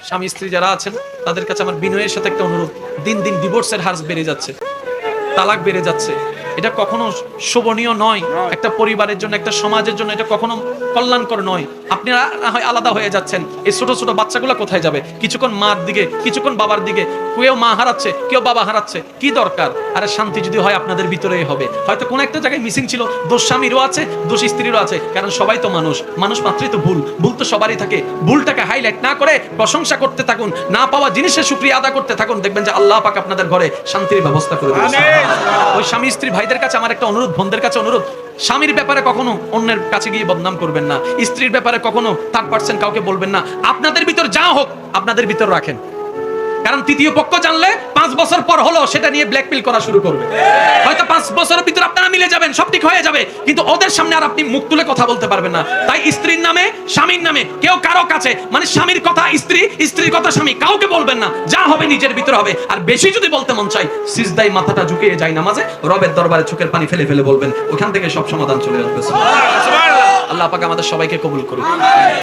স্বামী স্ত্রী যারা আছেন তাদের কাছে আমার বিনয়ের সাথে একটা অনুরোধ, দিন দিন ডিভোর্সের হার বেড়ে যাচ্ছে, তালাক বেড়ে যাচ্ছে। এটা কখনো শোভনীয় নয়, একটা পরিবারের জন্য, একটা সমাজের জন্য এটা কখনো কল্যাণকর নয়। আপনারা না হয় আলাদা হয়ে যাচ্ছেন, এই ছোট ছোট বাচ্চাগুলো কোথায় যাবে? কিছুক্ষণ মার দিকে, কিছুক্ষণ বাবার দিকে, কেউ মা হারাচ্ছে, কেউ বাবা হারাচ্ছে, কি দরকার? আরে শান্তি যদি হয় আপনাদের ভিতরেই হবে। হয়তো কোন একটা জায়গায় মিসিং ছিল, দোষ স্বামীরও আছে, দোষ স্ত্রীরও আছে, কারণ সবাই তো মানুষ, মানুষ মাত্রই তো ভুল, ভুল তো সবারই থাকে। ভুলটাকে হাইলাইট না করে প্রশংসা করতে থাকুন, না পাওয়া জিনিসের শুকরিয়া আদা করতে থাকুন, দেখবেন যে আল্লাহ পাক আপনাদের ঘরে শান্তির ব্যবস্থা করে দেবেন। ওই স্বামী স্ত্রী ভাইদের কাছে আমার একটা অনুরোধ, বোনদের কাছে অনুরোধ, স্বামীর ব্যাপারে কখনো অন্যের কাছে গিয়ে বদনাম করবেন না, স্ত্রীর ব্যাপারে কখনো থার্ড পারসন কাউকে বলবেন না। আপনাদের ভিতর যা হোক আপনাদের ভিতর রাখেন, কারণ তৃতীয় পক্ষ জানলে 5 বছর পর হলো সেটা নিয়ে ব্ল্যাকমেল করা শুরু করবে। হয়তো 5 বছরের ভিতর আপনারা মিলে যাবেন, সব ঠিক হয়ে যাবে, কিন্তু ওদের সামনে আর আপনি মুখ তুলে কথা বলতে পারবেন না। তাই স্ত্রীর নামে, স্বামীর নামে কেউ কারো কাছে, মানে স্বামীর কথা স্ত্রী, স্ত্রীর কথা স্বামী, কাউকে বলবেন না। যা হবে নিজের ভিতর হবে। আর বেশি যদি বলতে মন চাই, সিজদায় মাথাটা ঝুঁকিয়ে যায় নামাজে, রবের দরবারে চোখের পানি ফেলে ফেলে বলবেন, ওখান থেকে সব সমাধান চলে আসবে। সুবহানাল্লাহ। আল্লাহ পাক আমাদের সবাইকে কবুল করুন।